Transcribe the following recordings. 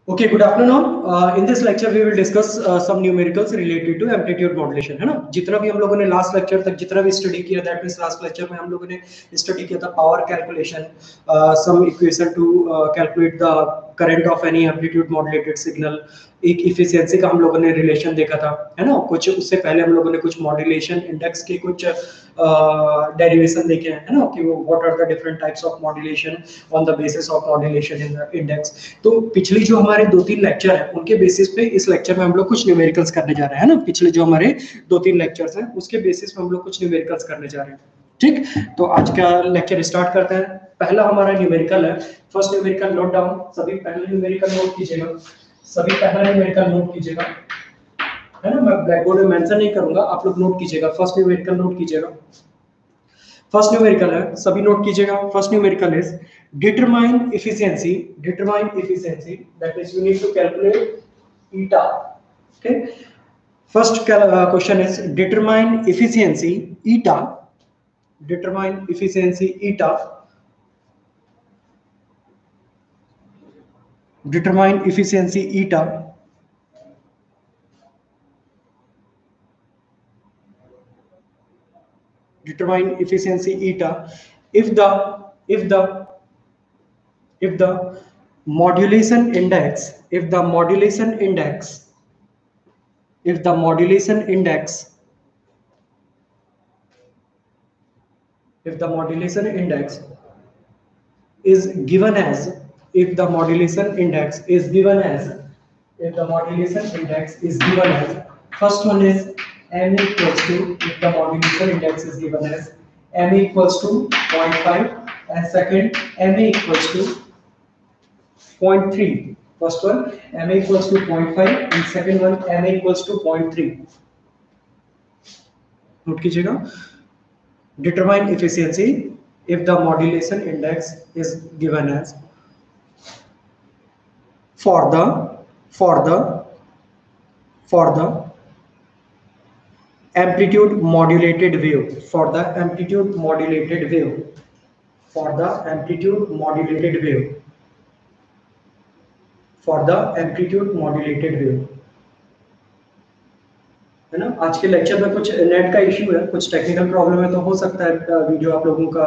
Okay, good afternoon. In this lecture, we will discuss some numericals related to amplitude modulation, है ना? जितना भी हम लोगों ने लास्ट लेक्चर तक जितना भी स्टडी किया, दैट मीन्स लास्ट लेक्चर में हम लोगों ने स्टडी किया था power calculation, some equation to calculate the current of any amplitude modulated signal, एक इफिशियंसी का हम लोगों ने रिलेशन देखा था, है ना? कुछ उससे पहले हम लोगों ने कुछ मॉड्यूलेशन इंडेक्स के कुछ डेरिवेशन देखे हैं, है ना? कि वो what are the different types of modulation on the basis of modulation in the index. तो पिछली जो हमारे 2-3 लेक्चर है उनके बेसिस पे इस लेक्चर में हम लोग कुछ न्यूमेरिकल्स करने जा रहे हैं ना। पिछले जो हमारे 2-3 लेक्चर्स हैं उसके बेसिस पे हम लोग कुछ न्यूमेरिकल्स करने जा रहे हैं। ठीक, तो आज का लेक्चर स्टार्ट करते हैं। पहला हमारा न्यूमेरिकल है, फर्स्ट न्यूमेरिकल नोट डाउन, सभी पहला न्यूमेरिकल नोट कीजिएगा, सभी पहला न्यूमेरिकल नोट कीजिएगा, है ना? मैं ब्लैक बोर्ड में मेंशन नहीं करूंगा, आप लोग नोट कीजिएगा, फर्स्ट न्यूमेरिकल नोट कीजिएगा। फर्स्ट न्यूमेरिकल है, सभी नोट कीजिएगा। First numerical is determine efficiency that is you need to calculate eta. Okay, first question is determine efficiency eta, determine efficiency eta, determine efficiency eta, determine efficiency eta if the modulation index, if the modulation index is given as, if the modulation index is given as, first one is m equals to, if the modulation index is given as m equals to 0.5 and second m equals to 0.3. first one m equals to 0.5 and second one m equals to 0.3. Note कीजिएगा, determine efficiency if the modulation index is given as for the amplitude modulated wave, for the amplitude modulated wave, है ना? आज के lecture में कुछ net का issue है, कुछ टेक्निकल प्रॉब्लम है, तो हो सकता है वीडियो आप लोगों का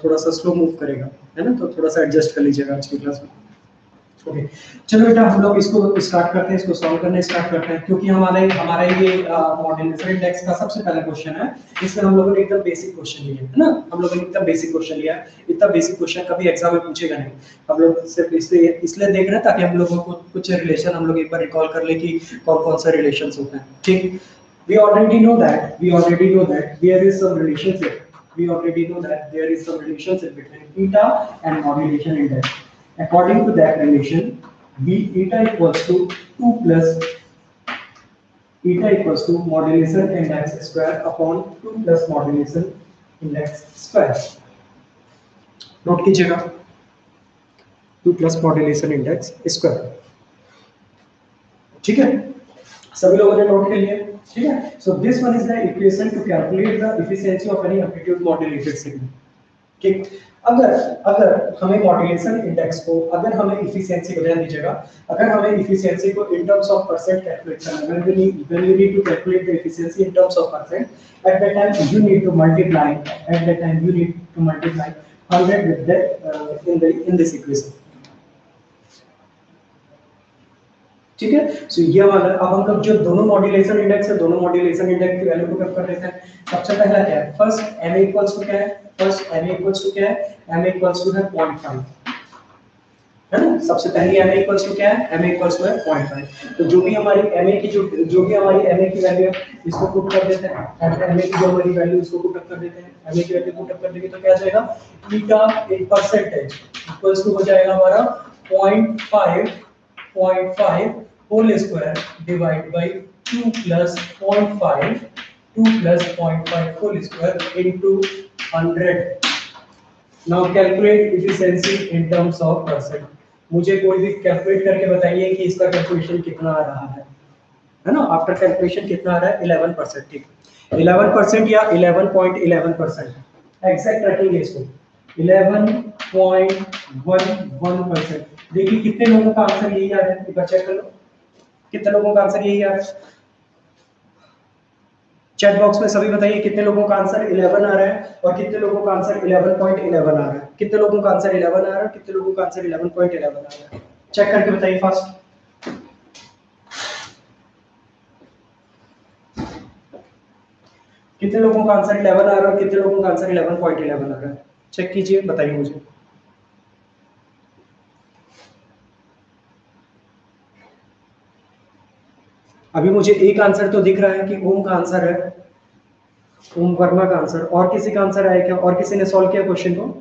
थोड़ा सा स्लो मूव करेगा, है ना? तो थोड़ा सा एडजस्ट कर लीजिएगा आज की क्लास में। ओके, चलो बेटा हम लोग इसको स्टार्ट करते हैं, इसको सॉल्व करने स्टार्ट करते हैं, क्योंकि हमारा ये मॉड्यूलेशन इंडेक्स का सबसे पहला क्वेश्चन है। इसमें हम लोगों ने एकदम बेसिक क्वेश्चन लिया है ना, हम लोगों ने एकदम बेसिक क्वेश्चन लिया है। इतना बेसिक क्वेश्चन कभी एग्जाम में पूछेगा नहीं, हम लोग सिर्फ इसलिए देख रहे हैं ताकि हम लोगों को कुछ रिलेशन हम लोग एक बार रिकॉल कर ले कि कौन कौन सा रिलेशंस होते हैं। ठीक, we already know that there is some relationship, between eta and modulation index. According to that relation, eta equals to 2 plus modulation index square upon 2 plus modulation index square. Note कीजिएगा, 2 plus modulation index square। ठीक है, सभी लोगों ने note कर लिया? ठीक है, so this one is the equation to calculate the efficiency of any amplitude modulated signal. ठीक, अगर हमें मॉड्यूलेशन इंडेक्स को, अगर हमें एफिशिएंसी को, ध्यान दीजिएगा, अगर हमें एफिशिएंसी को इन टर्म्स ऑफ परसेंट कैलकुलेट करना है, when you need to calculate the efficiency in terms of percent, at that time you need to multiply 100 with that in this equation। ठीक है, सो ये वाला अब हम कब जो दोनों मॉड्यूलेशन इंडेक्स है, दोनों मॉड्यूलेशन इंडेक्स की वैल्यू को कब कर देते हैं। सबसे पहला क्या है, फर्स्ट m इक्वल्स टू क्या है, m इक्वल्स टू है 0.5, है ना? सबसे पहली m इक्वल्स टू क्या है, m इक्वल्स टू है 0.5। तो जो भी हमारी ma की जो भी हमारी ma की वैल्यू है इसको पुट कर देते हैं, ma की जो हमारी वैल्यू इसको पुट कर देते हैं, ma की वैल्यू पुट कर देंगे तो क्या आ जाएगा, eta in percentage equals to हो जाएगा हमारा 0.5 whole square divided by 2 plus 0.5 whole square into 100। now calculate efficiency in terms of percent। मुझे कोई भी कैलकुलेट करके बताइए कि इसका कैलकुलेशन कितना आ रहा है ना? आफ्टर कैलकुलेशन कितना आ रहा है, 11%। ठीक, 11% या 11.11%, एग्जैक्ट रखेंगे इसको, 11.11%। देखिए कितने लोगों का आंसर यही आ रहा है, एक बार चेक कर लो कितने लोगों का आंसर यही आ रहा है। चैट बॉक्स में सभी बताइए कितने लोगों का आंसर 11 आ रहा है और कितने लोगों का आंसर 11.11 आ रहा है। कितने लोगों का आंसर 11 आ रहा है, कितने लोगों का आंसर 11.11 आ रहा है, चेक करके बताइए फास्ट। कितने लोगों का आंसर 11 आ रहा है और कितने लोगों का आंसर 11.11 आ रहा है, चेक कीजिए बताइए मुझे। अभी मुझे एक आंसर तो दिख रहा है कि ओम का आंसर है, ओम वर्मा का आंसर। और किसी का आंसर आया क्या, और किसी ने सॉल्व किया क्वेश्चन को?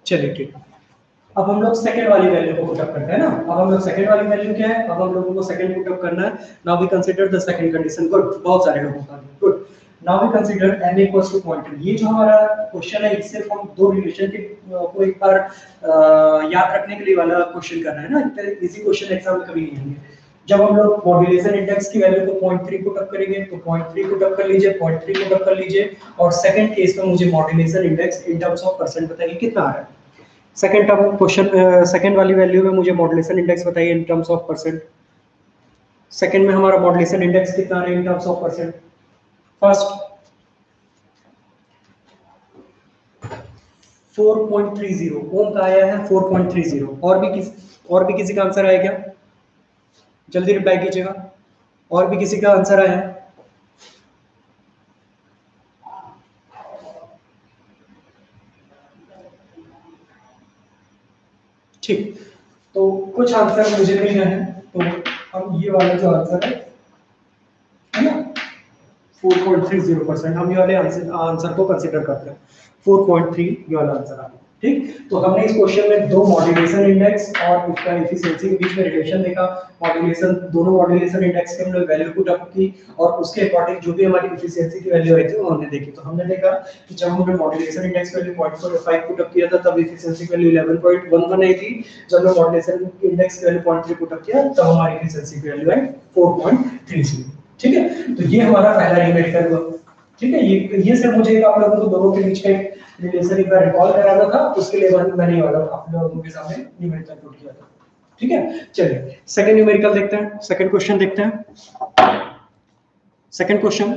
चलिए ठीक। अब हम लोग सेकंड वाली वैल्यू को पुटअप करते हैं ना। अब हम लोग सेकंड वाली वैल्यू क्या है, अब हम लोगों को सेकंड पुटअप करना है। Now we consider the second condition. Good, बहुत सारे लोगों का good. Now we consider n equals to 0.2। ये जो हमारा क्वेश्चन है इससे हम दो रिलेशन के को एक बार याद रखने के लिए वाला क्वेश्चन करना है ना, इजी क्वेश्चन एग्जाम में कभी नहीं आएंगे। जब हम लोग मॉड्यूलेशन इंडेक्स की वैल्यू को 0.3 पुटअप करेंगे तो 0.3 पुटअप कर लीजिए, 0.3 पुटअप कर लीजिए और सेकंड केस में मुझे modulation index in terms of percent बताइए कितना आ रहा है। सेकंड टर्म क्वेश्चन, सेकंड वाली वैल्यू में मुझे मॉड्यूलेशन इंडेक्स बताइए इन टर्म्स ऑफ परसेंट। सेकंड में हमारा मॉड्यूलेशन इंडेक्स कितना है इन टर्म्स ऑफ परसेंट? फर्स्ट 4.30, ओम का आया है 4.30। और भी किसी का आंसर आया क्या? जल्दी रिप्लाई कीजिएगा, और भी किसी का आंसर आया है? ठीक, तो कुछ आंसर मुझे मिल गए हैं, तो हम ये वाला जो आंसर है ना 4.30%, हम ये वाले आंसर को कंसीडर करते हैं। 4.3 ये वाला आंसर आ गया। ठीक, तो हमने इस क्वेश्चन में दो मॉड्यूलेशन इंडेक्स और उसका एफिशिएंसी के बीच में रिलेशन देखा। मॉड्यूलेशन, दोनों मॉड्यूलेशन इंडेक्स के हमने वैल्यू पुट अप की और उसके अकॉर्डिंग जो भी हमारी एफिशिएंसी की वैल्यू आई थी वो हमने देखी। तो हमने देखा कि जब हमने modulation index value 0.45 put up किया था तब एफिशिएंसी की वैल्यू 11.11 आई थी। जब हमने मॉड्यूलेशन इंडेक्स की वैल्यू 0.3 पुट अप किया तब हमारी एफिशिएंसी की वैल्यू आई 4.30। ठीक है, तो ये हमारा पहला न्यूमेरिकल हुआ। ठीक है, ये सिर्फ मुझे आप लोगों को दोनों के बीच का एक रिलेशन एक बार रिकॉल कराना था, उसके लिए मैंने ये वाला आप लोगों के सामने न्यूमेरिकल पुट किया था। ठीक है, चलिए सेकंड न्यूमेरिकल देखते हैं, सेकंड क्वेश्चन देखते हैं। Second question,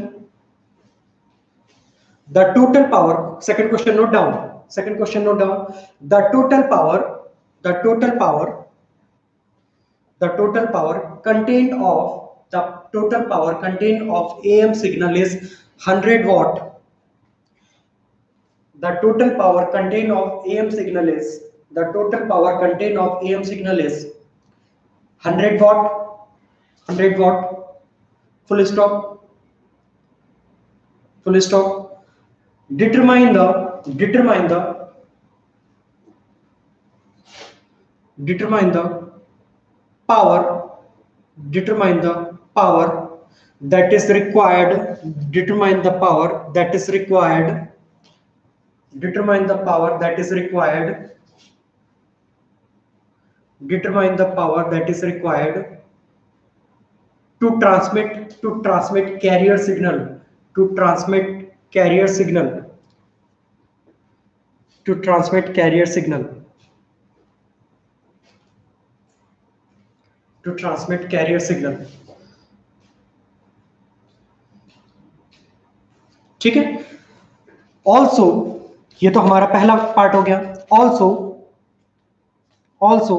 the total power, second question note down, second question note down. The total power, the total power, the total power contained of the total power contained of AM signal is 100 watt. The total power contained of AM signal is, the total power contained of AM signal is 100 watt, 100 watt, full stop, full stop. Determine the, determine the, determine the power, determine the power that is required, determine the power that is required, determine the power that is required, determine the power that is required to transmit carrier signal, to transmit carrier signal, to transmit carrier signal, to transmit carrier signal। ठीक है, also, ये तो हमारा पहला part हो गया। Also, also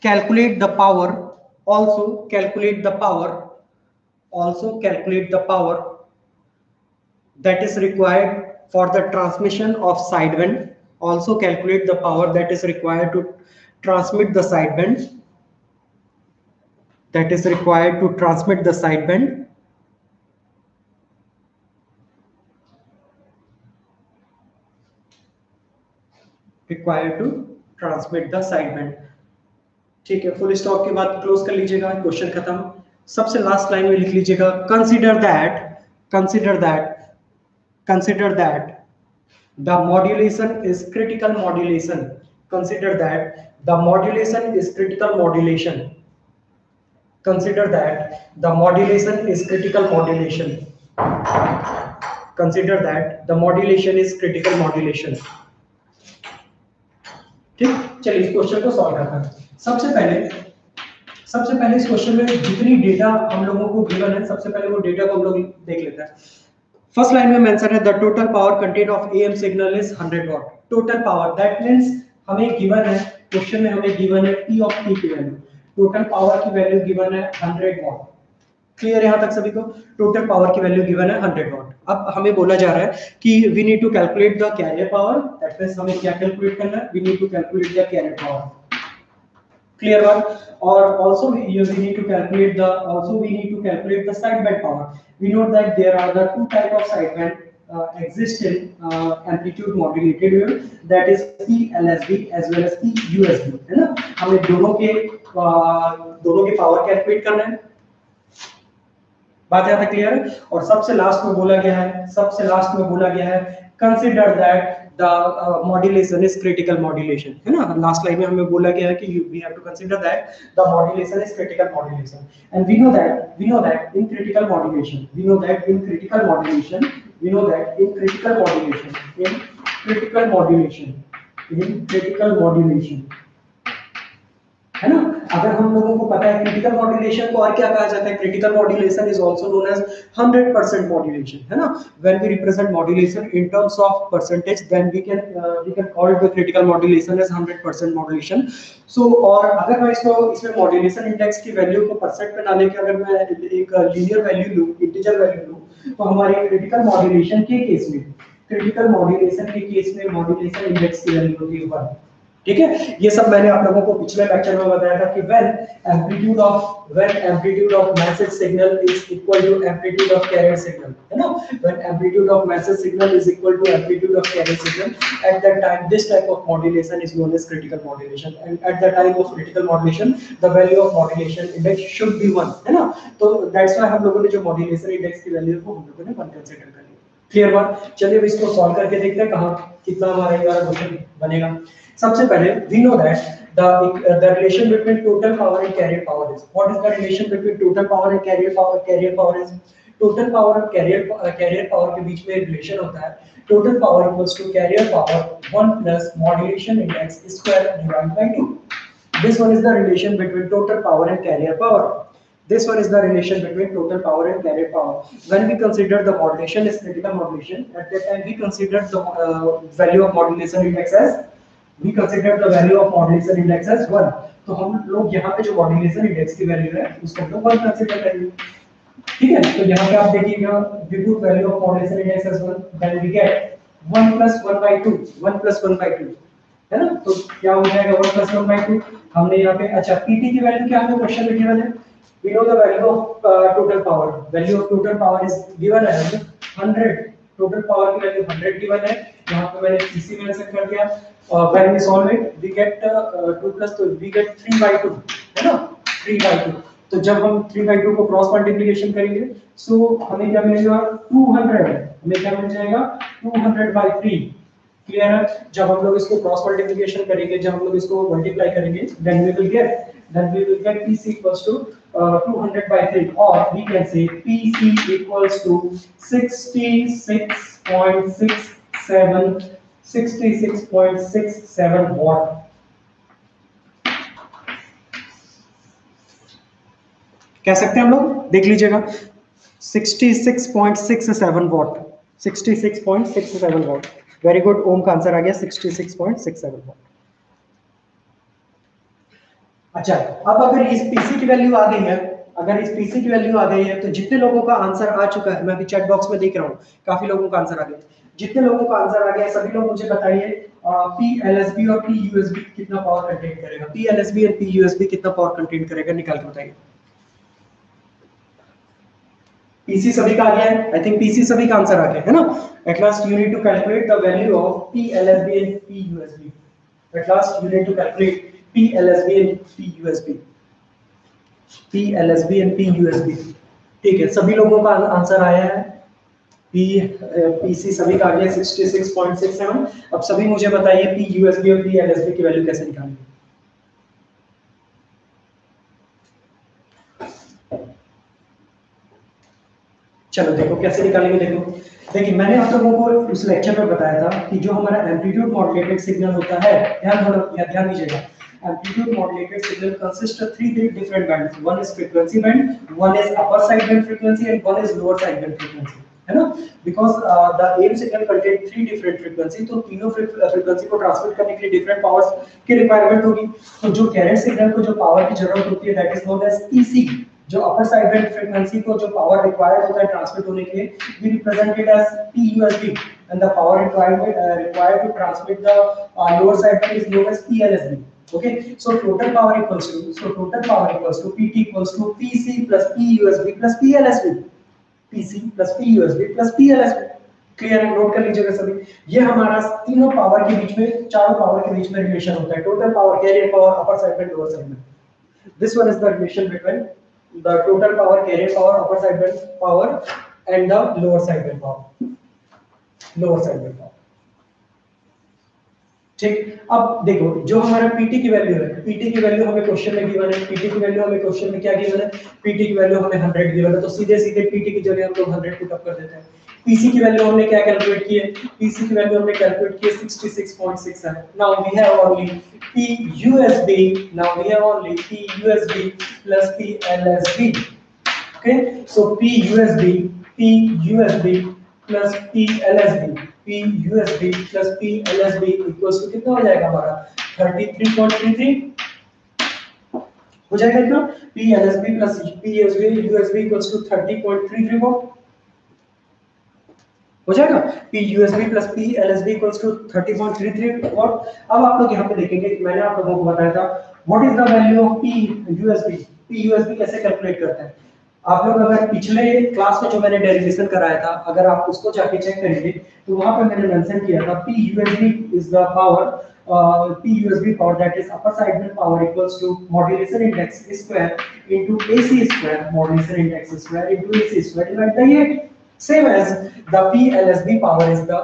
calculate the power, also calculate the power, also calculate the power that is required for the transmission of sideband, also calculate the power that is required to transmit the sideband, that is required to transmit the sideband, required to transmit the sideband। ठीक है, full stop के बाद close कर लीजिएगा, question खत्म। सबसे last line में लिख लीजिएगा, consider that, consider that, consider that The modulation is critical modulation. Consider that the modulation is critical modulation. Consider that the modulation is critical modulation. Consider that the modulation is critical modulation. ठीक, चलिए इस question को solve करते हैं। सबसे पहले इस question में जितनी डेटा हम लोगों को गिवन है, सबसे पहले वो डेटा को हम लोग देख लेते हैं। फर्स्ट लाइन में मेंशन है the total power content of AM signal is 100 watt. Total power that means हमें गिवन है, क्वेश्चन में हमें गिवन है P ऑफ T की वैल्यू, टोटल पावर की वैल्यू गिवन है 100 वाट। क्लियर है यहां तक सभी को? टोटल पावर की वैल्यू गिवन है 100 वाट। अब हमें बोला जा रहा है कि we need to calculate the carrier power, that means हमें क्या कैलकुलेट करना है? We need to calculate the carrier power. Clear बात? और also we need to calculate the sideband power. We know that there are the two type of sideband exist in amplitude modulated wave, that is PLSB as well as PUSB, है ना? हमें दोनों के power calculate करना है। बात यहाँ तक क्लियर है? और सबसे लास्ट में बोला गया है consider that the modulation is critical modulation, है ना? लास्ट लाइन में हमें बोला गया है कि we have to consider that the modulation is critical modulation, and we know that in critical modulation है ना? अगर हम लोगों को पता है क्रिटिकल मॉड्यूलेशन को और क्या कहा जाता है, critical modulation is also known as 100% modulation, है ना? When we represent modulation in terms of percentage then we can call the critical modulation as 100% modulation. So और अगर मैं इसमें मॉड्यूलेशन इंडेक्स की वैल्यू को परसेंट में ना लेके अगर मैं एक लीनियर वैल्यू लूं, इंटीजर वैल्यू लूं, तो हमारे क्रिटिकल मॉड्यूलेशन के केस में मॉड्यूलेशन इंडेक्स की वैल्यू होती है 1। ठीक है? ये सब मैंने आप लोगों को पिछले लेक्चर में बताया था कि when amplitude of message signal is equal to amplitude of carrier signal, है ना? When amplitude of message signal is equal to amplitude of carrier signal, at that time this type of modulation is known as critical modulation, and at the time of critical modulation the value of modulation index should be 1, है ना? तो that's why हम लोगों ने जो modulation index की value को हम लोगों ने 1 कंसीडर कर लिया। क्लियर बात? चलिए अब इसको सॉल्व करके देखते हैं कहां कितना हमारा ये वाला क्वेश्चन बनेगा। सबसे पहले we know that the relation between total power and carrier power is, what is the relation between total power and carrier power? Carrier power is total power और carrier power के बीच में रिलेशन होता है total power equals to carrier power 1 plus modulation index square divided by 2. This one is the relation between total power and carrier power. This one is the relation between total power and carrier power. When we consider the modulation is critical modulation, at that time we consider the value of modulation index as 1। तो हम लोग यहाँ पे जो modulation index की value है उसको हम लोग 1 कंसीडर करेंगे। ठीक है? तो यहाँ पे आप देखिएगा we put value of modulation index as 1, then we get 1 plus 1 by 2, है ना? तो क्या हो जाएगा 1 plus 1 by 2? हमने यहाँ पे अच्छा PT की वैल्यू क्या हमें क्वेश्चन में गिवन है? We know the value of total power. Value of total power is given as 100. Total power की वैल्यू 100 given है। यहाँ पे मैंने PC मेंशन कर दिया। When we solve it, we get 2 plus 2, we get 3 by 2, है ना? 3 by 2. तो जब हम 3 by 2 को क्रॉस मल्टीप्लिकेशन करेंगे, सो हमें क्या मिलेगा? 200 है। हमें क्या मिल जाएगा? 200 by 3. क्लियर है? जब हम लोग इसको क्रॉस मल्टीप्लिकेशन करेंगे, जब हम लोग इसको मल्टीप्लाई करेंगे, then we will get PC equals to 200 by 3, or we can say PC equals to 66.67 watt। कह सकते हैं हम लोग, देख लीजिएगा 66.67 वाट, 66.67 वाट। वेरी गुड, ओम का आंसर आ गया 66.67 वाट। अच्छा, अब अगर इस पीसी की वैल्यू आ गई है, तो जितने लोगों का आंसर आ चुका है, मैं अभी चैट बॉक्स में देख रहा हूँ, काफी लोगों का आंसर आ गया। जितने लोगों का आंसर आ गया सभी लोग मुझे बताइए PLSB और PUSB कितना पावर कंटेन करेगा? PLSB और PUSB कितना पावर कंटेन करेगा? निकाल के बताइए। पीसी सभी का आ गया है, आई थिंक पीसी सभी का आंसर आ गया है ना? At last you need to calculate the value of PLSB and PUSB। At last you need to calculate PLSB and PUSB। ठीक है, सभी लोगों का आंसर आया है। पी पीसी सभी का आ गया 66.67। अब सभी मुझे बताइए पी यूएसबी और पी एलएसबी की वैल्यू कैसे निकालेंगे। चलो देखो कैसे निकालेंगे। देखो देखिए मैंने आप लोगों को उस लेक्चर में बताया था कि जो हमारा एम्पलीट्यूड मॉड्यूलेटेड सिग्नल होता है, ध्यान दीजिएगा, amplitude modulated signal consist of three different bands, one is frequency band, one is upper side band frequency and one is lower side band frequency, है ना। Because the AM signal contain three different frequency, तो तीनों frequency को transmit करने के लिए different powers की requirement होगी। तो जो कैरेट सिग्नल को जो पावर की जरूरत होती है that is known as PC. जो अपर साइड बैंड फ्रीक्वेंसी को जो पावर रिक्वायर्ड होता है ट्रांसमिट होने के लिए, we represent it as PUSB, and the power required to transmit the lower side band is known as PLSB. Okay, so total power equals to PT equals to PC plus PUSB plus PLSB, PC plus PUSB plus PLSB। Clear है, note कर लीजिएगा सभी। ये हमारा तीनों power के बीच में, चारों पावर के बीच में रिलेशन होता है, total power, carrier power, upper side band, lower side band. This one is the relation between the total power, carrier power, upper sideband power and the lower sideband power, lower sideband power। ठीक, अब देखो जो हमारा PT की value है, PT की value हमें question में गिवन है, पीटी की वैल्यू हमें क्वेश्चन में क्या गिवन है, पीटी की वैल्यू हमें 100 गिवन है, तो सीधे सीधे पीटी की जगह हम लोग 100 पुट अप कर देते हैं। पीसी की वैल्यू हमने क्या कैलकुलेट की है, पीसी की वैल्यू हमने कैलकुलेट की है 66.67। Now we have only PUSB, now we have only PUSB plus PLSB। Okay, so PUSB plus PLSB equals to कितना हो जाएगा हमारा 33.33 हो जाएगा इतना। PLSB plus PUSB equals to 30.33 volt हो जाएगा। PUSB plus PLSB equals to 30.33 volt. अब आप लोग यहाँ पे देखेंगे कि मैंने आप लोगों को बताया था what is the value of PUSB। PUSB कैसे कैलकुलेट करते हैं। आप लोग अगर पिछले क्लास में जो मैंने डेरिवेशन कराया था, अगर आप उसको जाके चेक करेंगे तो वहां पे मैंने मेंशन किया था PUSB is the power, PUSB power that is upper sideband power equals to modulation index square into AC square, modulation index square into AC square divided by 8, same as the PLSB power is the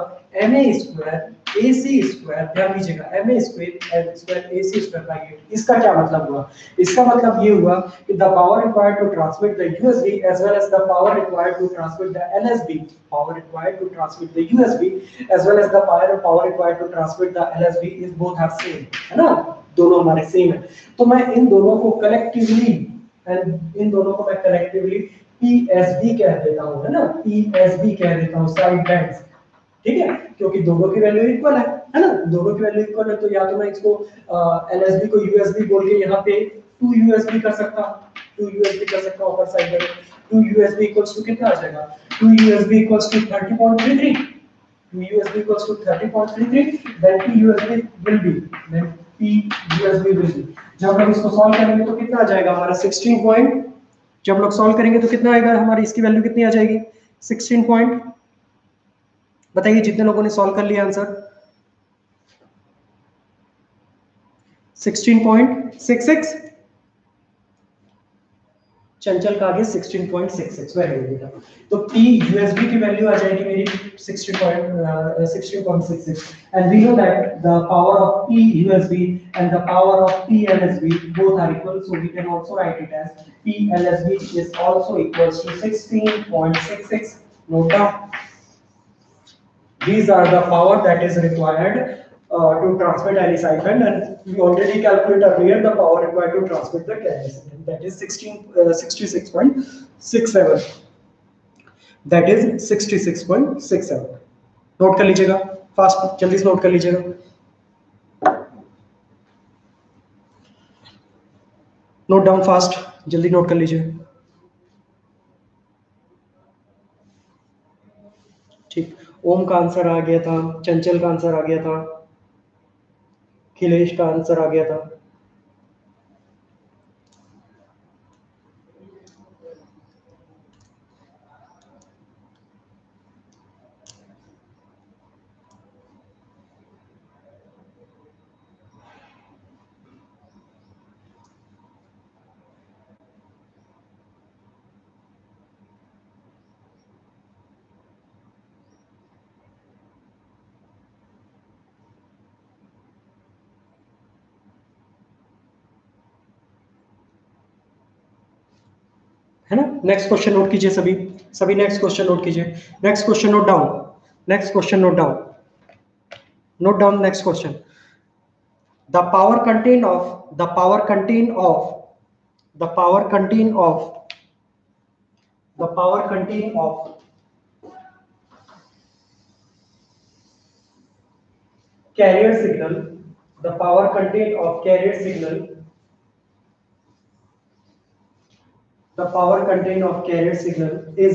MA square AC square, ध्यान दीजिएगा MA square L square AC square by 8। इसका क्या मतलब हुआ, इसका मतलब ये हुआ कि the power required to transmit the USB as well as the power required to transmit the LSB, power required to transmit the USB as well as the power required to transmit the LSB is both are same, है ना, दोनों हमारे same है। तो मैं इन दोनों को collectively, इन दोनों को मैं कलेक्टिवली PSB कह देता हूँ, है ना, PSB कह देता हूँ, साइड बैंड्स। ठीक है, क्योंकि दोनों की वैल्यू इक्वल है ना, दोनों की वैल्यू इक्वल है, तो या तो मैं इसको LSB को USB बोल के यहाँ पे 2 USB कर सकता हूँ, 2 USB कर सकता हूँ अपर साइड में। 2 USB इक्वल्स टू कितना आ जाएगा, 2 USB equals to 30.33, 2 USB equals to 30.33, then PUSB will be, then PUSB will be, जब हम इसको सॉल्व करेंगे तो कितना आ जाएगा हमारा 16 पॉइंट, जब लोग सॉल्व करेंगे तो कितना आएगा हमारी इसकी वैल्यू कितनी आ जाएगी 16 पॉइंट, बताइए जितने लोगों ने सॉल्व कर लिया आंसर 16.66, चंचल का आगे 16.66, वेरी गुड बेटा। तो PUSB की वैल्यू आ जाएगी मेरी 16.66 and we know that the power of PUSB and the power of PLSB both are equal, so we can also write it as PLSB is also equals to 16.66। note down, these are the power that is required to transmit any sideband, and we already calculated earlier the power required to transmit the carrier signal, that is 66.67, that is 66.67। Note कर लीजिएगा fast, जल्दी से note कर लीजिएगा। Note down fast, जल्दी note कर लीजिए। ठीक, ओम का आंसर आ गया था, चंचल का आंसर आ गया था, खिलेश का आंसर आ गया था। है ना। नेक्स्ट क्वेश्चन नोट कीजिए सभी, सभी नेक्स्ट क्वेश्चन नोट कीजिए। Next question note down, next question note down, note down next question. The power contain of the power contain of the power contain of the power contain of carrier signal, the power content of carrier signal, the power content of carrier signal is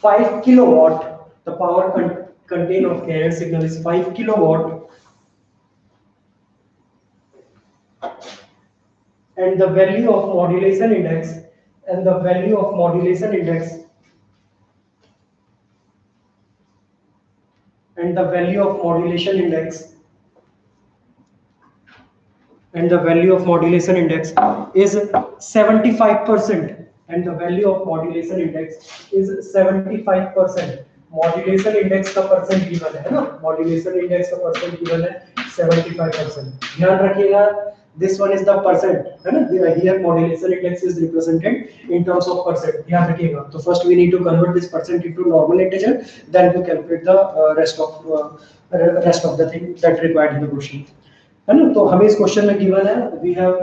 5 kilowatt. The power content of carrier signal is 5 kilowatt, and the value of modulation index and the value of modulation index and the value of modulation index and the value of modulation index is 75%, and the value of modulation index is 75%. Modulation index का percent given है ना, modulation index का percent given है 75%। ध्यान रखिएगा, this one is the percent, है ना। Here modulation index is represented in terms of percent, ध्यान रखिएगा। तो first we need to convert this percent into normal integer, then we calculate the rest of the thing that required in the question, है ना। तो हमें इस question में given है we have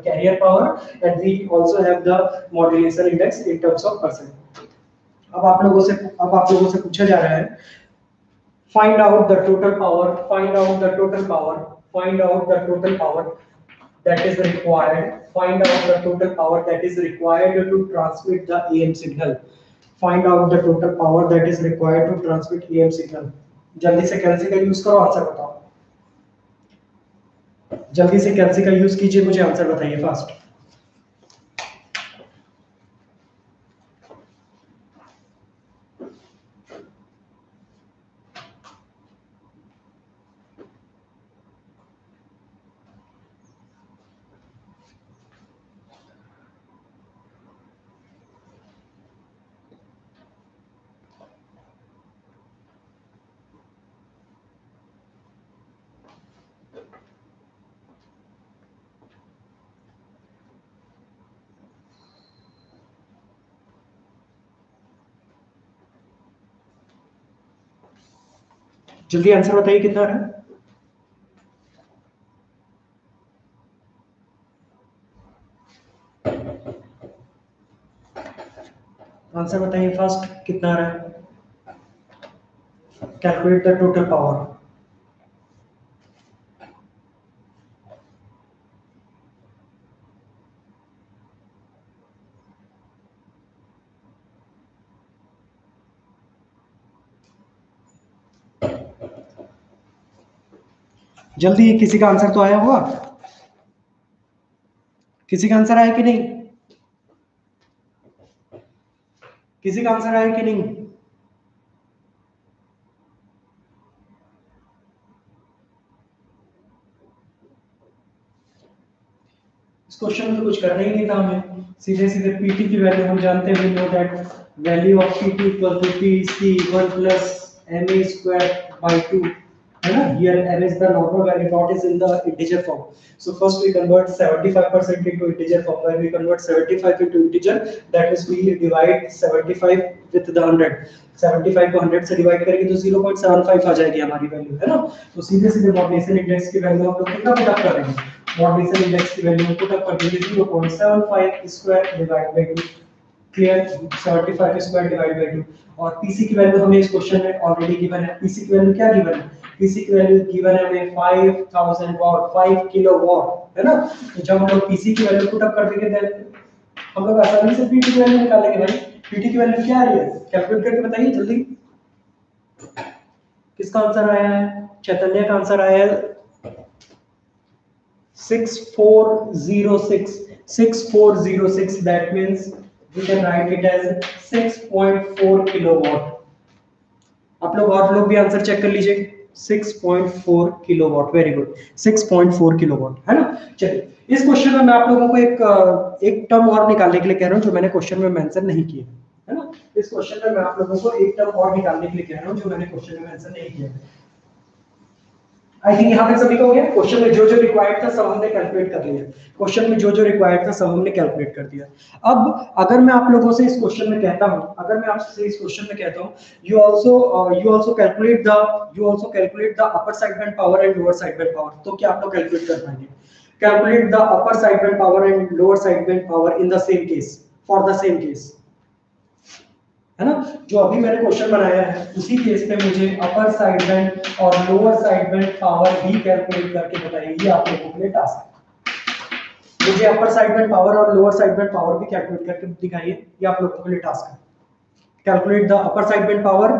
carrier power and we also have the modulation index in terms of percent। अब आप लोगों से पूछा जा रहा है find out the total power, find out the total power, find out the total power that is required, find out the total power that is required to transmit the AM signal, find out the total power that is required to transmit AM signal। जल्दी से कैलसी का use करो, answer बताओ, जल्दी से कैलसी का use कीजिए, मुझे आंसर बताइए फास्ट। जल्दी आंसर बताइए कितना है। आंसर बताइए फास्ट, कितना आ रहा है। Calculate the total power. जल्दी, किसी का आंसर तो आया होगा, किसी का आंसर आया कि नहीं, किसी का आंसर आया कि नहीं। इस क्वेश्चन में कुछ करना ही नहीं था हमें, सीधे सीधे पीटी की वैल्यू हम जानते हैं, we know that value of PT equal to PC 1 plus MA square by 2, है ना। Here m is the normal value, not is in the integer form. So first we convert 75% into integer form. When we convert 75 into integer, that is we divide 75 with the 100. 75 को 100 से divide करेंगे तो 0.75 आ जाएगी हमारी value, है ना। तो सीधे सीधे मॉड्यूलेशन इंडेक्स की वैल्यू हम लोग कितना पुट अप करेंगे, मॉड्यूलेशन इंडेक्स की वैल्यू पुट अप कर देंगे 0.75 square divide by 2, clear. 75 square divide by 2। और पीसी की वैल्यू हमें इस क्वेश्चन में ऑलरेडी गिवन है। पीसी की वैल्यू क्या गिवन है, पीसी की वैल्यू गिवन है हमें 5000 वाट, 5 किलोवाट, है ना। तो जब हम लोग पीसी की वैल्यू पुट अप कर देंगे देन हम लोग आसानी से पीटी की वैल्यू निकालेंगे। भाई पीटी की वैल्यू क्या आ रही है, कैलकुलेट करके बताइए जल्दी। किसका आंसर आया है, चैतन्य का आंसर आया है 6406, 6406। That means we can write it as 6.4 kilowatt. आप लोग और लोग भी आंसर चेक कर लीजिए, 6.4 किलोवाट, वेरी गुड, 6.4 किलोवाट, है ना। चलिए इस क्वेश्चन में मैं आप लोगों को एक टर्म और निकालने के लिए कह रहा हूं जो मैंने क्वेश्चन में मेंशन नहीं किया है ना। इस क्वेश्चन में मैं आप लोगों को एक टर्म और निकालने के लिए कह रहा हूं जो मैंने क्वेश्चन में मेंशन नहीं किया। आई थिंक यहाँ पे सभी को हो गया। क्वेश्चन में जो जो रिक्वायर्ड था सब हमने कैलकुलेट कर लिया। क्वेश्चन में जो जो रिक्वायर्ड था सब हमने कैलकुलेट कर दिया। अब अगर मैं आप लोगों से इस क्वेश्चन में कहता हूँ, अगर मैं आपसे इस क्वेश्चन में कहता हूँ, you also calculate the upper sideband power and lower sideband power, तो क्या आप लोग कैलकुलेट कर पाएंगे? Calculate the upper sideband power and lower sideband power in the same case, for the same case, है ना? जो अभी मैंने क्वेश्चन बनाया है उसी केस पे मुझे अपर साइड बैंड और लोअर साइड बैंड पावर भी कैलकुलेट करके बताइए। ये आप लोगों के लिए टास्क है। मुझे अपर साइड बैंड पावर और लोअर साइड बैंड पावर भी कैलकुलेट करके दिखाइए। ये आप लोगों के लिए टास्क है। Calculate the upper side band power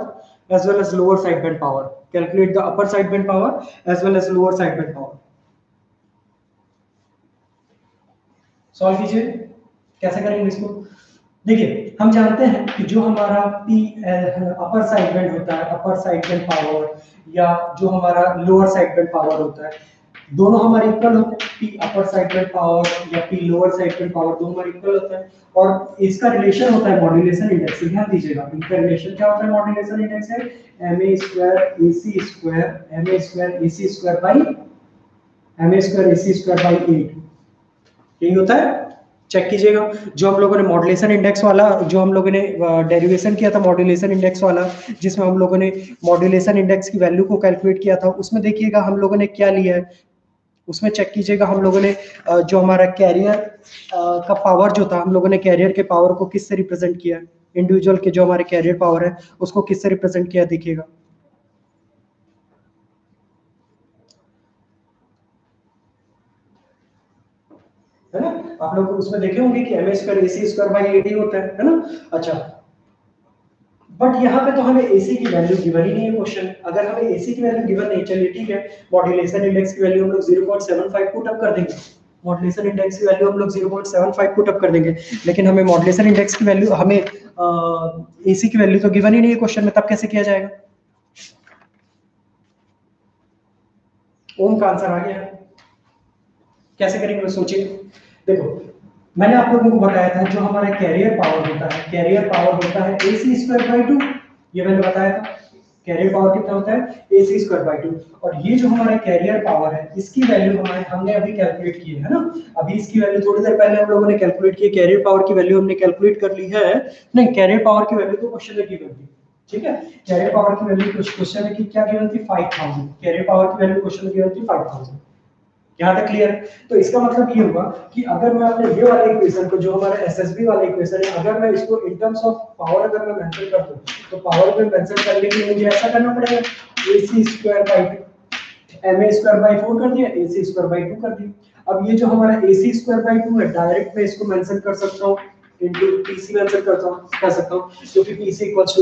as well as lower side band power. Calculate the upper side band power as well as lower side band power. Solve कीजिए। कैसे करेंगे इसको? देखिए, हम जानते हैं कि जो हमारा पी अपर साइड बैंड होता है, अपर साइड बैंड पावर, या जो हमारा लोअर साइड बैंड पावर होता है, दोनों हमारे इक्वल होते हैं। P upper side band power या P lower side band power दोनों हमारे इक्वल होते हैं, और इसका रिलेशन होता है मॉड्यूलेशन इंडेक्स से। ध्यान दीजिएगा, इनका रिलेशन क्या होता है? मॉड्यूलेशन इंडेक्स है ma square ac square, ma square ac square by ma square ac square by 8। यही होता है। चेक कीजिएगा, जो हम लोगों ने मॉड्यूलेशन इंडेक्स वाला, जो हम लोगों ने डेरिवेशन किया था मॉड्यूलेशन इंडेक्स वाला, जिसमें हम लोगों ने मॉड्यूलेशन इंडेक्स की वैल्यू को कैलकुलेट किया था, उसमें देखिएगा हम लोगों ने क्या लिया है। उसमें चेक कीजिएगा हम लोगों ने जो हमारा कैरियर का पावर जो था, हम लोगों ने कैरियर के पावर को किससे रिप्रेजेंट किया, इंडिविजुअल के जो हमारे कैरियर पावर है उसको किससे रिप्रेजेंट किया, देखिएगा। है ना? आप लोग उसमें देखे होंगे कि M square A C square by A D होता है ना? अच्छा, बट यहाँ पे तो हमें AC की वैल्यू गिवन ही नहीं है क्वेश्चन। अगर हमें AC की वैल्यू गिवन नहीं, चलिए ठीक है, मॉड्यूलेशन इंडेक्स की वैल्यू हम लोग 0.75 पुट अप कर देंगे। मॉड्यूलेशन इंडेक्स की वैल्यू हम लोग 0.75 पुट अप कर देंगे, लेकिन हमें मॉड्यूलेशन इंडेक्स की वैल्यू, हमें AC की वैल्यू तो गिवन ही नहीं है क्वेश्चन में, तब कैसे किया जाएगा? ओम का आंसर आ गया। कैसे करेंगे सोचिए। देखो, मैंने आप लोगों को बताया था जो हमारा कैरियर पावर होता है, कैरियर पावर होता है AC स्क्वायर बाई 2। ये मैंने बताया था। कैरियर पावर कितना होता है? AC square by 2। और ये जो हमारा कैरियर पावर है, इसकी वैल्यू हमने अभी कैलकुलेट की है ना? अभी इसकी वैल्यू थोड़ी देर पहले हम लोगों ने कैलकुलेट की। कैरियर पावर की वैल्यू हमने कैलकुलेट कर ली है। नहीं, कैरियर पावर की वैल्यू तो क्वेश्चन में गिवन थी, ठीक है। कैरियर पावर की वैल्यू क्वेश्चन में क्या गिवन थी? 5000। कैरियर पावर की वैल्यू क्वेश्चन में गिवन थी 5000। यहाँ तक क्लियर? तो इसका मतलब ये होगा कि अगर मैं अपने ये वाले इक्वेशन को, जो हमारा एसएसबी वाला इक्वेशन है, अगर मैं इसको इन टर्म्स ऑफ पावर अगर मैं मेंशन कर दूं, तो पावर पे मेंशन करने के लिए मुझे ऐसा करना पड़ेगा, ac square by 2, ma square by 4 कर दिया, ac स्क्वायर बाई 2 कर दिया। अब ये जो हमारा ac स्क्वायर बाई 2 है, डायरेक्ट मैं इसको मेंशन कर सकता हूं इनटू pc मेंशन कर सकता हूं, क्योंकि pc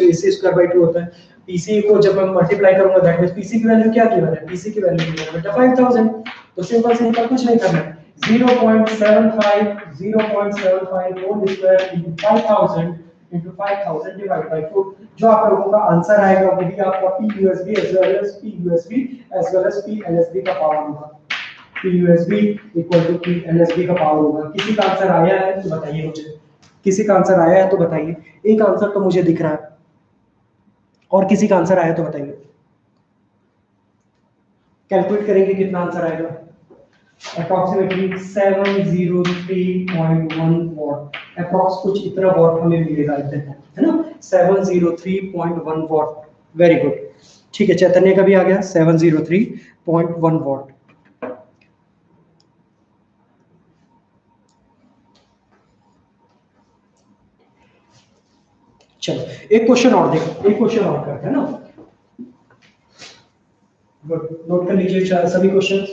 ac स्क्वायर बाई 2 होता है। pc को जब मैं मल्टीप्लाई करूंगा, दैट मींस pc की वैल्यू क्या गिवन है? pc की वैल्यू गिवन है बेटा 5000। तो सिंपल सिंपल कुछ नहीं करना है, 0.75 whole square into 5000 into 5000 divide by 4। जो आप लोगों का आंसर आएगा वही आपका PUSB as well as PUSB as well as PLSB का पावर होगा। PUSB इक्वल टू PLSB का पावर होगा। किसी का आंसर आया है तो बताइए मुझे, किसी का आंसर आया है तो बताइए। एक आंसर तो मुझे दिख रहा है, और किसी का आंसर आया तो बताइए। कैलकुलेट करेंगे कितना आंसर आएगा? Approximately 703.1 what. अप्रॉक्स कुछ इतना वॉट हमें मिलेगा इतने, है ना? 703.1 वॉट। Very good. ठीक है, चैतन्य का भी आ गया 703.1 वॉट। चलो एक क्वेश्चन और देखो, एक क्वेश्चन और करते हैं ना। गुड, नोट कर लीजिए सभी क्वेश्चन।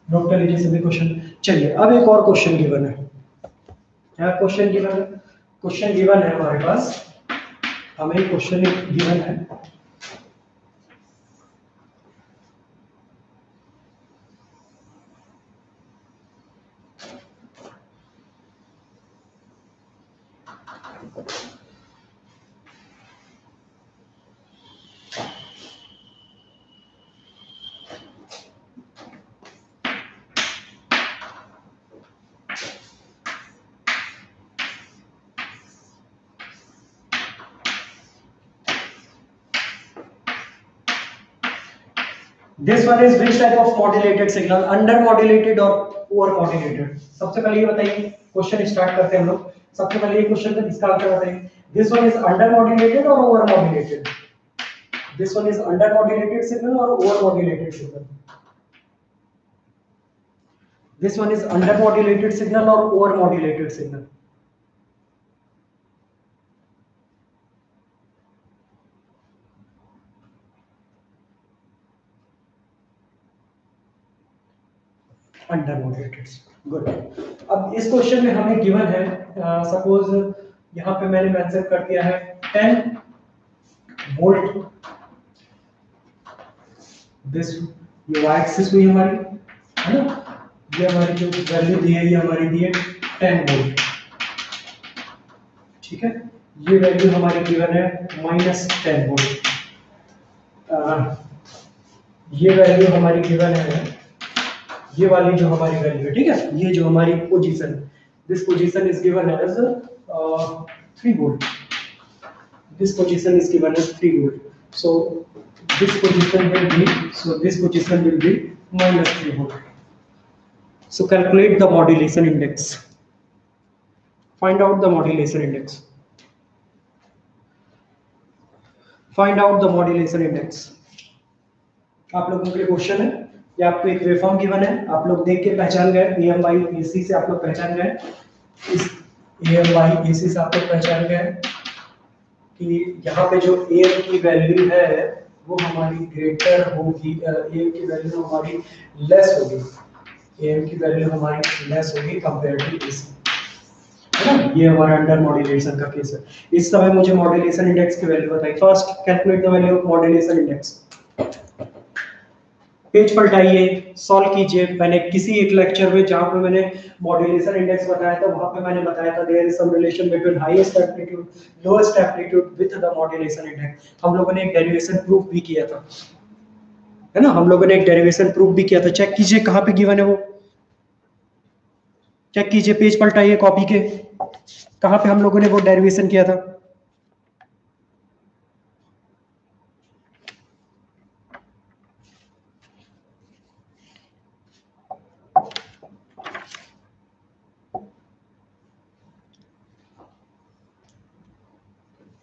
नोट कर लीजिए सभी क्वेश्चन। चलिए अब एक और क्वेश्चन गिवन है। क्या क्वेश्चन गिवन है? क्वेश्चन गिवन है हमारे पास, हमें क्वेश्चन गिवन है। This one is which type of modulated signal, under modulated और ओवर मॉड्यूलेटेड? सबसे पहले ये बताइए, क्वेश्चन स्टार्ट करते हैं हम लोग। सबसे पहले ये क्वेश्चन का इसका आंसर बताइए, this one is under modulated और over modulated? This one is under modulated signal और over modulated signal? This one is under modulated signal और over modulated signal? Under modulated, good. अब इस क्वेश्चन में हमें गिवन है, suppose यहां पे मैंने मेंशन कर दिया है 10 वोल्ट, दिस ये वाई एक्सिस हुई हमारी, है ना, ये हमारी जो वैल्यू दी है ये हमारी दी है 10 वोल्ट, ठीक है। ये वैल्यू हमारी गिवन है -10 वोल्ट, ये वैल्यू हमारी गिवन है, ये वाली जो हमारी वैल्यू है, ठीक है, ये जो हमारी position, this position is given as 3 volt, this position is given as 3 volt, so this position will be, so this position will be -3 volt. So calculate the modulation index, find out the modulation index, find out the modulation index. आप लोगों के लिए question है, या आपको एक waveform given है, आप लोग देख के पहचान गए, AMY AC से आप लोग पहचान गए, इस AMY AC से आप लोग पहचान गए कि यहाँ पे जो AM की वैल्यू है वो हमारी ग्रेटर होगी, AM की वैल्यू हमारी लेस होगी, AM की वैल्यू हमारी लेस होगी कंपेयर टू AC, है ना। ये हमारा अंडर मॉड्यूलेशन का केस है। इस समय मुझे मॉड्यूलेशन इंडेक्स की वैल्यू बताइए। First calculate the value of modulation index. Page पलटाइए, सॉल्व कीजिए। मैंने किसी एक लेक्चर में जहां पे मैंने मॉड्यूलेशन इंडेक्स बताया था वहां पे मैंने बताया था there is some relation between highest amplitude lowest amplitude with the modulation index. हम लोगों ने एक डेरिवेशन प्रूफ भी किया था, है ना, हम लोगों ने एक डेरिवेशन प्रूफ भी किया था। चेक कीजिए कहां पे गिवन है वो, चेक कीजिए, पेज पलटाइए कॉपी के, कहां पे हम लोगों ने वो डेरिवेशन किया था।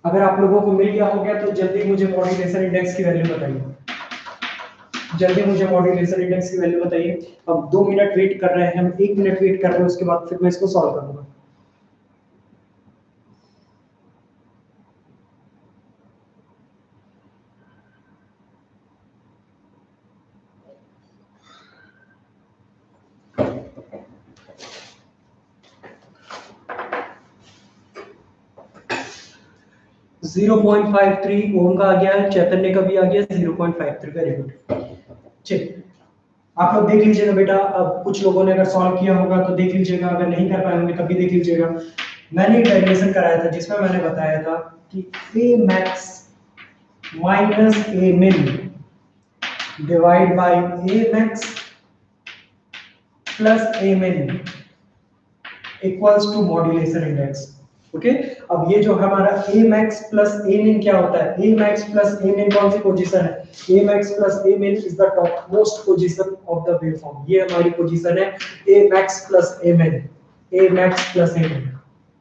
अगर आप लोगों को मिल गया हो गया तो जल्दी मुझे मॉड्यूलेशन इंडेक्स की वैल्यू बताइए, जल्दी मुझे मॉड्यूलेशन इंडेक्स की वैल्यू बताइए। अब 2 मिनट वेट कर रहे हैं हम, 1 मिनट वेट कर रहे हैं, उसके बाद फिर मैं इसको सॉल्व करूंगा। जीरो 0.53 ओम का आ गया है, चैतन्य का भी आ गया 0.53, वेरी गुड। चलिए आप लोग देख लीजिएगा बेटा, अब कुछ लोगों ने अगर सॉल्व किया होगा तो देख लीजिएगा, अगर नहीं कर पाए होंगे तब भी देख लीजिएगा। मैंने एक डेरिवेशन कराया था जिसमें मैंने बताया था कि A max minus A min divide by A max plus A min equals to modulation index. Okay, अब ये जो हमारा A max plus A min क्या होता है, A max plus A min कौन सी पोजीशन है, A max plus A min is the top most position of the waveform. ये हमारी पोजीशन है A max plus A min, A max plus A min,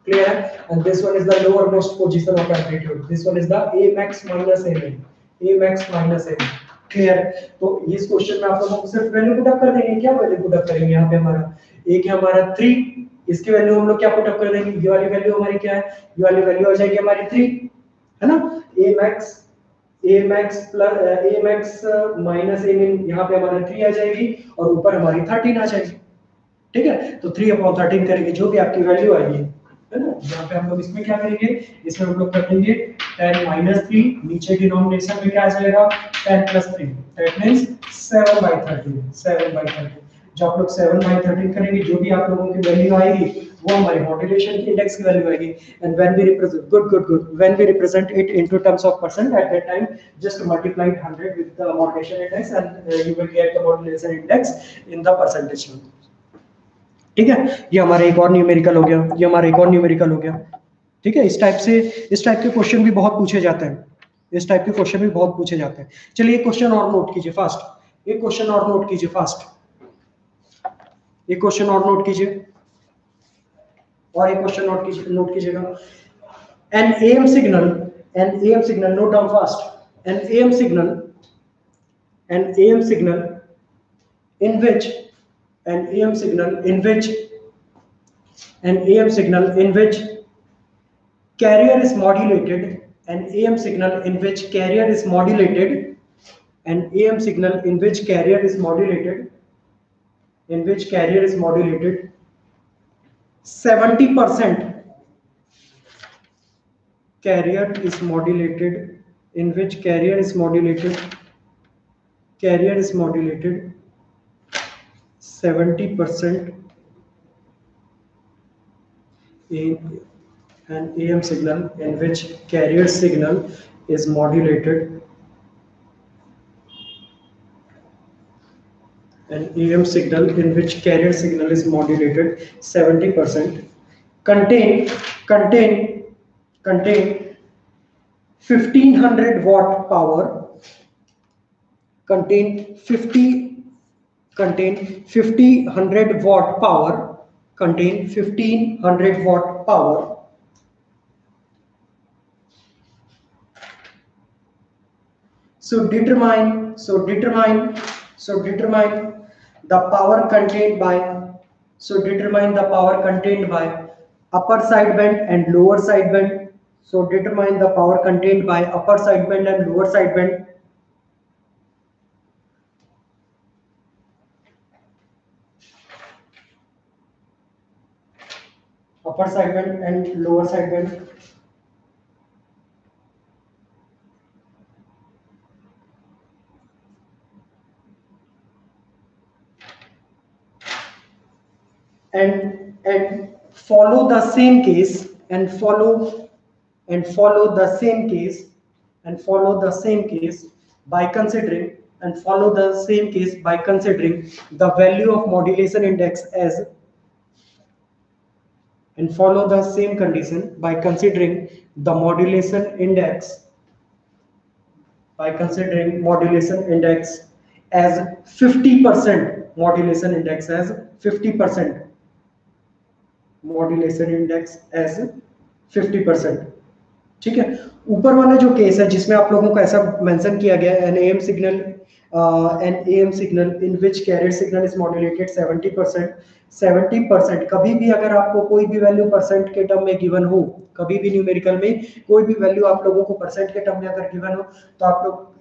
clear है। and this one is the lower most position of amplitude, this one is the A max minus A min, A max minus A min, clear है। तो इस question में आप लोगों को सिर्फ value put up कर देंगे। क्या वैल्यू पुट अप करेंगे, यहाँ पे हमारा एक है हमारा 3, इसकी वैल्यू हम लोग क्या पुट अप कर देंगे, ये वाली वैल्यू हमारी क्या है, ये वाली वैल्यू आ जाएगी हमारी 3, है ना। A max plus A max minus A min, यहाँ पे हमारा 3 आ जाएगी और ऊपर हमारी 13 आ जाएगी, ठीक है। तो 3/13 करेंगे, जो भी आपकी वैल्यू आएगी, है ना। यहाँ पे हम लोग इसमें क्या करेंगे, इसमें हम लोग कर देंगे 10 - 3, नीचे डिनोमिनेशन में क्या आ जाएगा 10 + 3, दैट मींस 7/13, 7/13। जो आप लोग 7/13 करेंगे, जो भी आप लोगों की वैल्यू आएगी वो हमारी मॉड्यूलेशन इंडेक्स की वैल्यू आएगी। And when we represent good when we represent it into terms of percent, at that time just multiply 100 with the modulation index and you will get the modulation index in the percentage term, ठीक है। ये हमारा एक और numerical हो गया, ये हमारा एक और न्यूमेरिकल हो गया, ठीक है। इस टाइप के क्वेश्चन भी बहुत पूछे जाते हैं, इस टाइप के क्वेश्चन भी बहुत पूछे जाते हैं। चलिए क्वेश्चन और नोट कीजिए फास्ट। एक क्वेश्चन और नोट कीजिए फास्ट, एक क्वेश्चन और नोट कीजिए, और एक क्वेश्चन नोट कीजिएगा। An AM signal, note down fast. An AM signal, an AM signal in which, an AM signal in which, an AM signal in which carrier is modulated, an AM signal in which carrier is modulated, an AM signal in which carrier is modulated, in which carrier is modulated 70%. Carrier is modulated, in which carrier is modulated 70% in an AM signal in which carrier signal is modulated, an AM signal in which carrier signal is modulated 70% contain 1500 watt power, contain 1500 watt power, contain 1500 watt power. So determine the power contained by, upper sideband and lower sideband. So determine the power contained by upper sideband and lower sideband. Upper sideband and lower sideband. And follow the same case, and follow the same case by considering, the value of modulation index as, and follow the same condition by considering the modulation index, as 50%, modulation index as 50%, ठीक है। ऊपर वाला जो case है जिसमें आप लोगों को ऐसा मेंशन किया गया है, N M signal in which carrier signal is modulated 70%, कभी भी अगर आपको कोई भी वैल्यू परसेंट के टर्म में गिवन हो, कभी भी न्यूमेरिकल में कोई भी वैल्यू आप लोगों को परसेंट के टर्म में अगर गिवन हो, तो आप लोग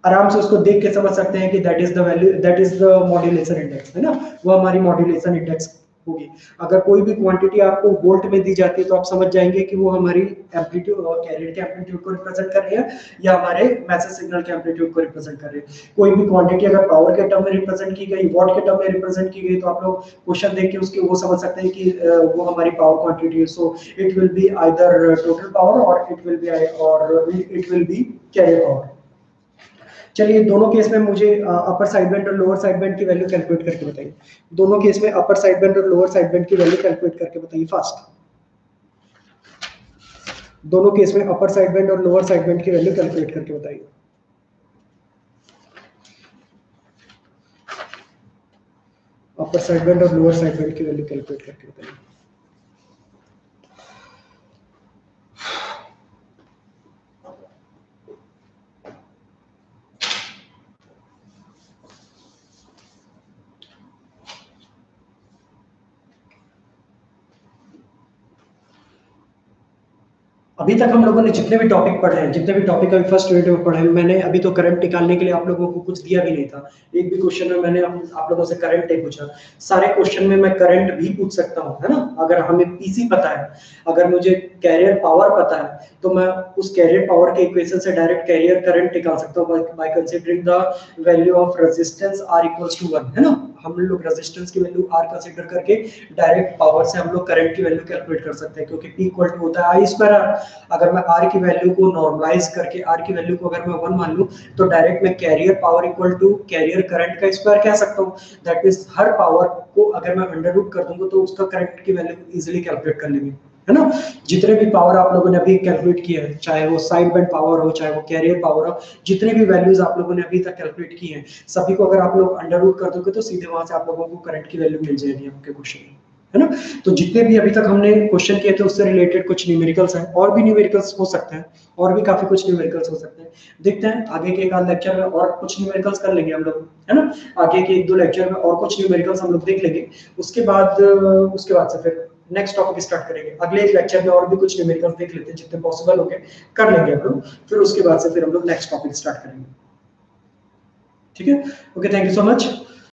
आराम से उसको देख के समझ सकते हैं कि that is the value, that is the modulation index, है ना, वो हमारी मॉड्यूलेशन इंडेक्स होगी। अगर कोई भी क्वांटिटी आपको वोल्ट में दी जाती है तो आप समझ जाएंगे कि वो हमारी एम्पलीट्यूड और कैरियर के एम्पलीट्यूड को रिप्रेजेंट कर रही है या हमारे मैसेज सिग्नल के एम्पलीट्यूड को रिप्रेजेंट कर रही है। कोई भी क्वांटिटी अगर पावर के टर्म में रिप्रेजेंट की गई, वॉट के टर्म में रिप्रेजेंट की गई, तो आप लोग क्वेश्चन देख के उसके वो समझ सकते हैं कि वो हमारी पावर क्वांटिटी है। So it will be either total power और it will be carrier power. चलिए दोनों केस में मुझे अपर साइडबैंड और लोअर साइडबैंड की वैल्यू कैलकुलेट करके बताइए। दोनों केस में अपर साइडबैंड और लोअर साइडबैंड की वैल्यू कैलकुलेट करके बताइए फास्ट। दोनों केस में अपर साइडबैंड और लोअर साइडबैंड की वैल्यू कैलकुलेट करके बताइए। अपर साइडबैंड और लोअर साइडबैंड की वैल्यू कैलकुलेट करके बताइए। अभी तक हम लोगों ने जितने भी टॉपिक पढ़े हैं, जितने भी टॉपिक अभी फर्स्ट यूनिट में पढ़े हैं, मैंने अभी तो करंट निकालने के लिए आप लोगों को कुछ दिया भी नहीं था। एक भी क्वेश्चन में मैंने आप लोगों से करंट नहीं पूछा। सारे क्वेश्चन में मैं करंट भी पूछ सकता हूँ, है ना। अगर हमें पीसी पता है, अगर मुझे कैरियर पावर पता है, तो मैं उस कैरियर पावर के इक्वेशन से डायरेक्ट कैरियर करंट निकाल सकता हूँ by considering the value of resistance R equals to 1, है ना। हम लोग रेजिस्टेंस की वैल्यू R कंसीडर करके डायरेक्ट पावर से हम लोग करंट की वैल्यू कैलकुलेट कर सकते हैं, क्योंकि P इक्वल टू होता है I स्क्वायर R। अगर मैं R की वैल्यू को नॉर्मलाइज करके, R की वैल्यू को अगर मैं 1 मान लूं, तो डायरेक्ट मैं carrier power equal to carrier current का स्क्वायर कह सकता हूं। दैट मींस हर पावर को अगर मैं अंडर रूट कर दूंगा तो उसका करंट की वैल्यू इजीली कैलकुलेट कर लेंगे। है ना। जितने भी पावर आप लोगों ने अभी कैलकुलेट किए हैं, चाहे वो साइड बैंड पावर हो, चाहे वो कैरियर पावर हो, जितने भी वैल्यूज आप लोगों ने अभी तक कैलकुलेट किए हैं, सभी को अगर आप लोग अंडर रूट कर दोगे तो सीधे वहां से आप लोगों को करंट की वैल्यू मिल जाएगी आपके क्वेश्चन में, है ना। तो जितने भी अभी तक हमने क्वेश्चन किए थे उससे रिलेटेड कुछ न्यूमेरिकल्स हैं, और भी न्यूमेरिकल्स हो सकते हैं, और भी काफी कुछ न्यूमेरिकल्स हो सकते हैं। देखते हैं आगे के एक आध लेक्चर में और कुछ न्यूमेरिकल्स कर लेंगे हम लोग, है ना। आगे के एक दो लेक्चर में और कुछ न्यूमेरिकल्स हम लोग देख लेंगे। उसके बाद से फिर नेक्स्ट टॉपिक स्टार्ट करेंगे। अगले एक लेक्चर में और भी कुछ न्यूमेरिकल्स देख लेते हैं, जितने पॉसिबल होंगे कर लेंगे हम लोग, फिर उसके बाद से फिर हम लोग नेक्स्ट टॉपिक स्टार्ट करेंगे। ठीक है, okay, thank you so much.